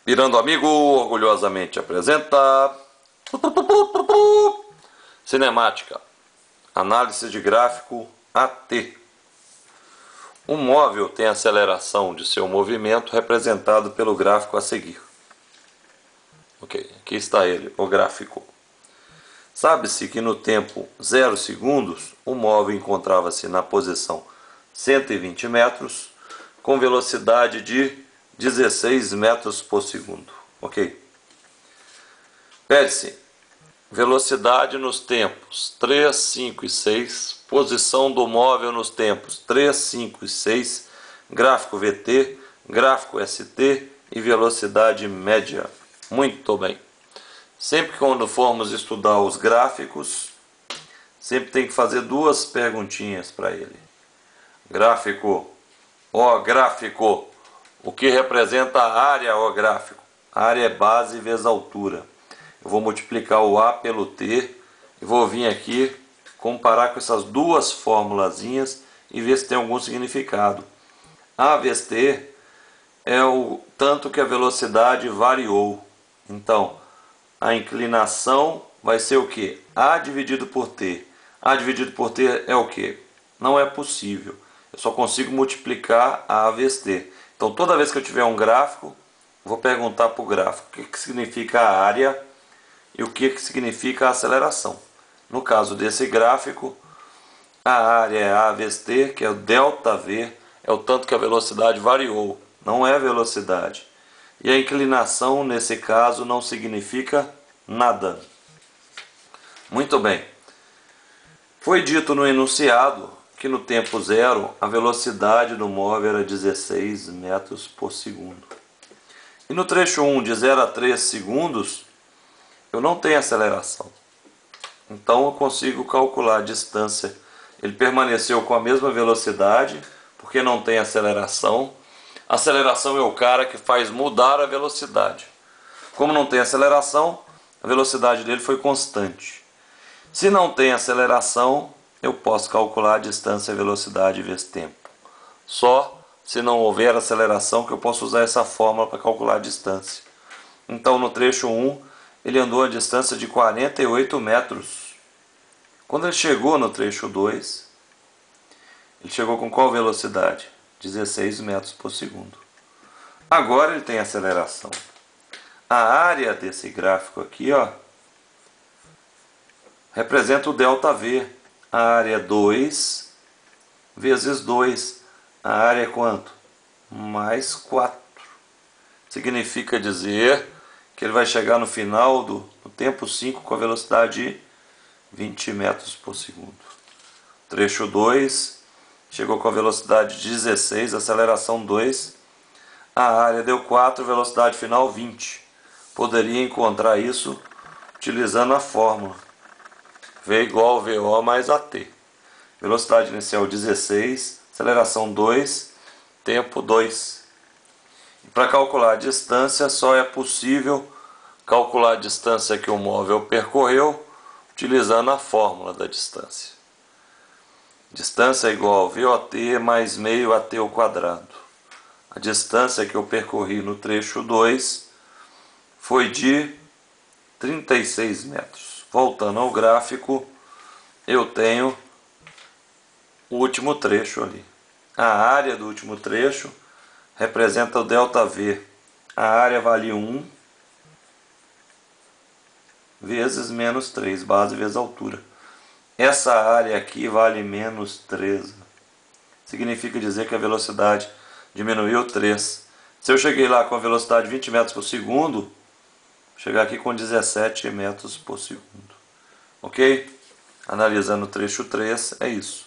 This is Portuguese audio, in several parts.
Virando Amigo orgulhosamente apresenta Cinemática, análise de gráfico AT. Um móvel tem a aceleração de seu movimento representado pelo gráfico a seguir. Ok, aqui está ele, o gráfico. Sabe-se que no tempo 0 segundos, o móvel encontrava-se na posição 120 metros, com velocidade de 16 metros por segundo. Ok. Pede-se velocidade nos tempos 3, 5 e 6, posição do móvel nos tempos 3, 5 e 6, gráfico VT, gráfico ST e velocidade média. Muito bem. Sempre quando formos estudar os gráficos, sempre tem que fazer duas perguntinhas para ele. Gráfico, ó gráfico, o que representa a área, ó gráfico? A área é base vezes altura. Eu vou multiplicar o A pelo T e vou vir aqui comparar com essas duas formulazinhas e ver se tem algum significado. A vezes T é o tanto que a velocidade variou. Então, a inclinação vai ser o que? A dividido por T. A dividido por T é o que? Não é possível. Eu só consigo multiplicar A vezes T. Então, toda vez que eu tiver um gráfico, vou perguntar para o gráfico o que significa a área e o que significa a aceleração. No caso desse gráfico, a área é A vezes T, que é o ΔV, é o tanto que a velocidade variou, não é a velocidade. E a inclinação, nesse caso, não significa nada. Muito bem. Foi dito no enunciado que no tempo zero a velocidade do móvel era 16 metros por segundo. E no trecho 1, de 0 a 3 segundos, eu não tenho aceleração. Então eu consigo calcular a distância. Ele permaneceu com a mesma velocidade, porque não tem aceleração. A aceleração é o cara que faz mudar a velocidade. Como não tem aceleração, a velocidade dele foi constante. Se não tem aceleração, eu posso calcular a distância, a velocidade vezes tempo. Só se não houver aceleração que eu posso usar essa fórmula para calcular a distância. Então no trecho 1, ele andou a distância de 48 metros. Quando ele chegou no trecho 2, ele chegou com qual velocidade? 16 metros por segundo. Agora ele tem aceleração. A área desse gráfico aqui, ó, representa o ΔV. A área é 2 vezes 2. A área é quanto? Mais 4. Significa dizer que ele vai chegar no final do tempo 5 com a velocidade de 20 metros por segundo. Trecho 2, chegou com a velocidade de 16, aceleração 2. A área deu 4, velocidade final 20. Poderia encontrar isso utilizando a fórmula V igual VO mais AT. Velocidade inicial 16, aceleração 2, tempo 2. Para calcular a distância, só é possível calcular a distância que o móvel percorreu utilizando a fórmula da distância. Distância é igual a VOT mais meio AT ao quadrado. A distância que eu percorri no trecho 2 foi de 36 metros. Voltando ao gráfico, eu tenho o último trecho ali. A área do último trecho representa o ΔV. A área vale 1 vezes menos 3, base vezes altura. Essa área aqui vale menos 13. Significa dizer que a velocidade diminuiu 3. Se eu cheguei lá com a velocidade de 20 metros por segundo, vou chegar aqui com 17 metros por segundo. Ok? Analisando o trecho 3, é isso.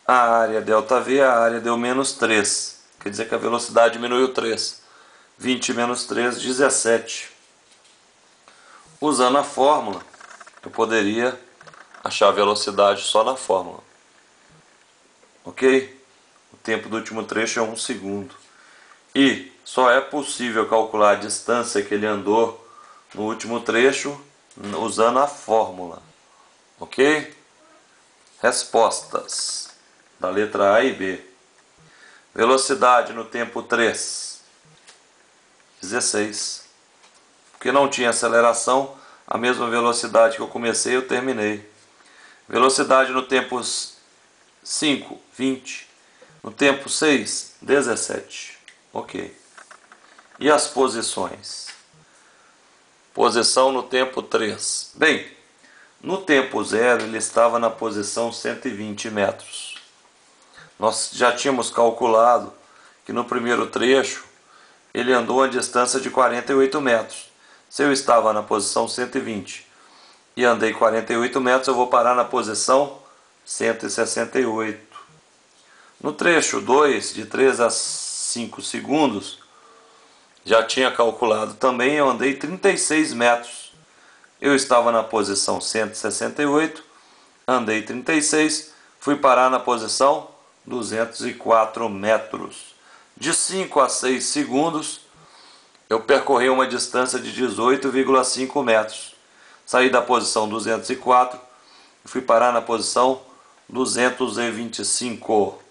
A área ΔV, a área deu menos 3. Quer dizer que a velocidade diminuiu 3. 20 menos 3, 17. Usando a fórmula, eu poderia achar a velocidade só na fórmula. Ok? O tempo do último trecho é 1 segundo. E só é possível calcular a distância que ele andou no último trecho usando a fórmula. Ok? Respostas da letra A e B. Velocidade no tempo 3, 16. Porque não tinha aceleração, a mesma velocidade que eu comecei, eu terminei. Velocidade no tempo 5, 20. No tempo 6, 17. Ok. E as posições? Posição no tempo 3. Bem, no tempo 0 ele estava na posição 120 metros. Nós já tínhamos calculado que no primeiro trecho ele andou a distância de 48 metros. Se eu estava na posição 120 e andei 48 metros, eu vou parar na posição 168. No trecho 2, de 3 a 5 segundos, já tinha calculado também, eu andei 36 metros. Eu estava na posição 168, andei 36, fui parar na posição 204 metros. De 5 a 6 segundos, eu percorri uma distância de 18,5 metros. Saí da posição 204 e fui parar na posição 225.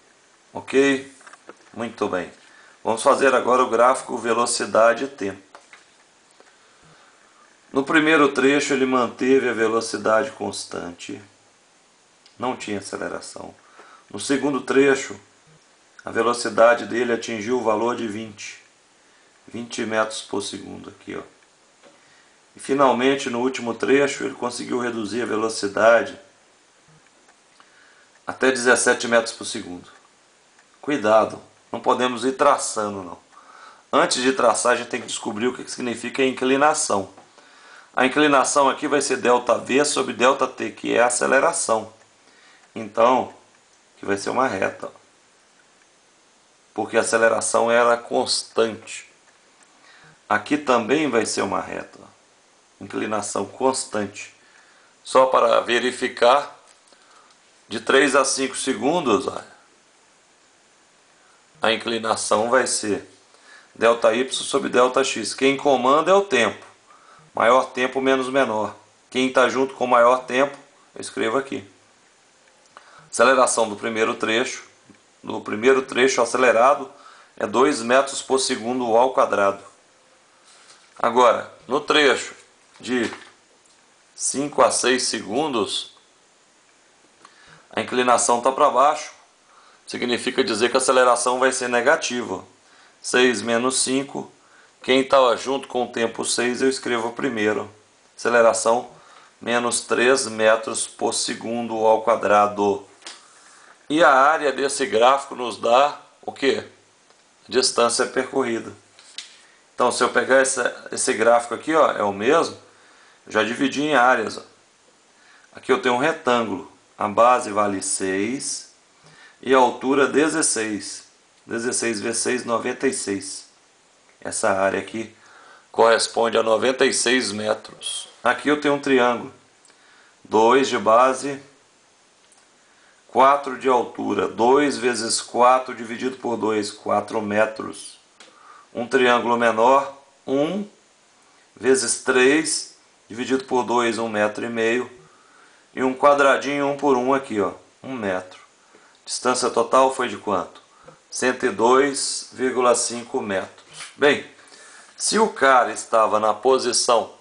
Ok? Muito bem. Vamos fazer agora o gráfico velocidade e tempo. No primeiro trecho ele manteve a velocidade constante. Não tinha aceleração. No segundo trecho, a velocidade dele atingiu o valor de 20 metros por segundo aqui, ó. E finalmente, no último trecho, ele conseguiu reduzir a velocidade até 17 metros por segundo. Cuidado, não podemos ir traçando, não. Antes de traçar, a gente tem que descobrir o que significa a inclinação. A inclinação aqui vai ser ΔV sobre ΔT, que é a aceleração. Então, que vai ser uma reta, ó. Porque a aceleração era constante. Aqui também vai ser uma reta, ó. Inclinação constante. Só para verificar, de 3 a 5 segundos, ó, a inclinação vai ser ΔY sobre ΔX. Quem comanda é o tempo. Maior tempo menos menor. Quem está junto com o maior tempo, eu escrevo aqui. Aceleração do primeiro trecho. No primeiro trecho acelerado é 2 metros por segundo ao quadrado. Agora, no trecho de 5 a 6 segundos, a inclinação está para baixo. Significa dizer que a aceleração vai ser negativa. 6 menos 5. Quem está junto com o tempo 6, eu escrevo primeiro. Aceleração menos 3 metros por segundo ao quadrado. E a área desse gráfico nos dá o quê? Distância percorrida. Então, se eu pegar esse gráfico aqui, ó, é o mesmo, eu já dividi em áreas. Ó. Aqui eu tenho um retângulo. A base vale 6 e a altura 16. 16 vezes 6, 96. Essa área aqui corresponde a 96 metros. Aqui eu tenho um triângulo. 2 de base, 4 de altura. 2 vezes 4 dividido por 2, 4 metros. Um triângulo menor, 1 vezes 3 dividido por 2, 1,5 metro. E um quadradinho 1 por 1 aqui, ó, 1 metro. Distância total foi de quanto? 102,5 metros. Bem, se o cara estava na posição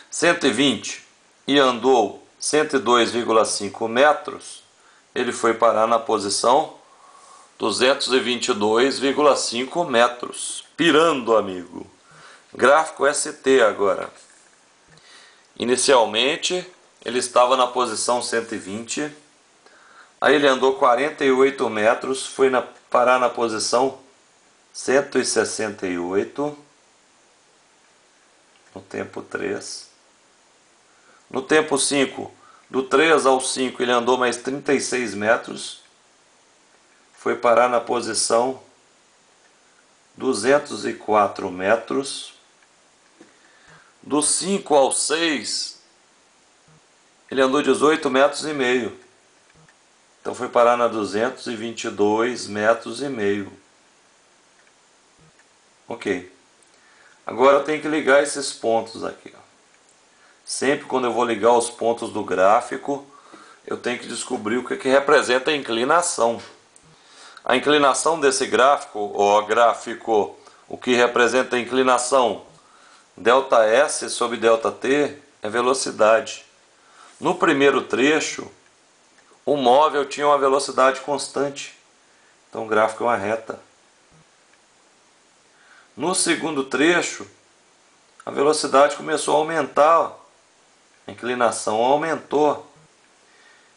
120 e andou 102,5 metros, ele foi parar na posição 222,5 metros. Pirando, amigo. Gráfico ST agora. Inicialmente, ele estava na posição 120. Aí ele andou 48 metros, foi parar na posição 168. No tempo 3. No tempo 5, do 3 ao 5, ele andou mais 36 metros. Foi parar na posição 204 metros. Do 5 ao 6, ele andou 18 metros e meio. Então foi parar na 222 metros e meio. Ok. Agora eu tenho que ligar esses pontos aqui. Ó. Sempre quando eu vou ligar os pontos do gráfico, eu tenho que descobrir o que representa a inclinação. A inclinação desse gráfico, ó, gráfico o que representa a inclinação. ΔS sobre ΔT é velocidade. No primeiro trecho, o móvel tinha uma velocidade constante. Então o gráfico é uma reta. No segundo trecho, a velocidade começou a aumentar. A inclinação aumentou.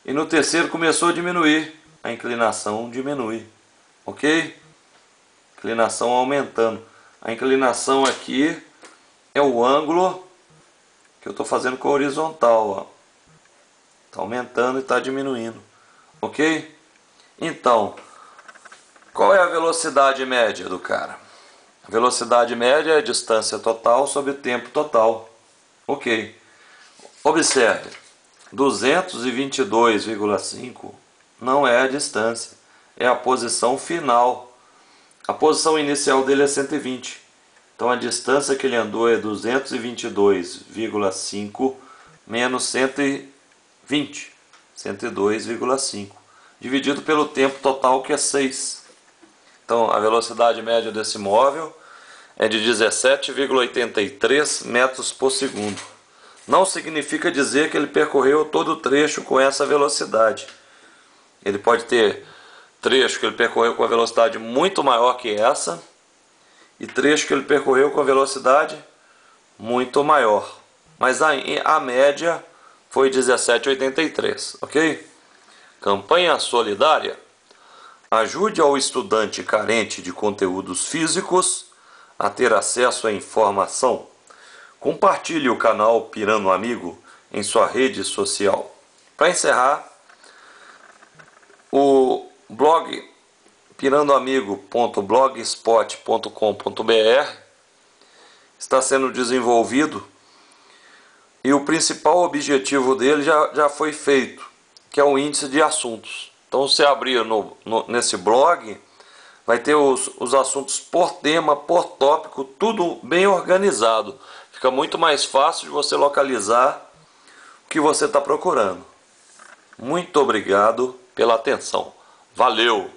E no terceiro começou a diminuir. A inclinação diminui. Ok? Inclinação aumentando. A inclinação aqui é o ângulo que eu estou fazendo com a horizontal. Está aumentando e está diminuindo. Ok? Então, qual é a velocidade média do cara? A velocidade média é a distância total sobre o tempo total. Ok. Observe, 222,5 não é a distância, é a posição final. A posição inicial dele é 120. Então a distância que ele andou é 222,5 menos 120, 102,5, dividido pelo tempo total, que é 6. Então a velocidade média desse móvel é de 17,83 metros por segundo. Não significa dizer que ele percorreu todo o trecho com essa velocidade. Ele pode ter trecho que ele percorreu com a velocidade muito maior que essa, e trecho que ele percorreu com a velocidade muito maior. Mas a média foi 17,83, ok? Campanha solidária. Ajude ao estudante carente de conteúdos físicos a ter acesso à informação. Compartilhe o canal Pirando Amigo em sua rede social. Para encerrar, o blog pirandoamigo.blogspot.com.br está sendo desenvolvido e o principal objetivo dele já foi feito, que é o índice de assuntos. Então, se abrir nesse blog, vai ter os assuntos por tema, por tópico, tudo bem organizado. Fica muito mais fácil de você localizar o que você está procurando. Muito obrigado pela atenção. Valeu!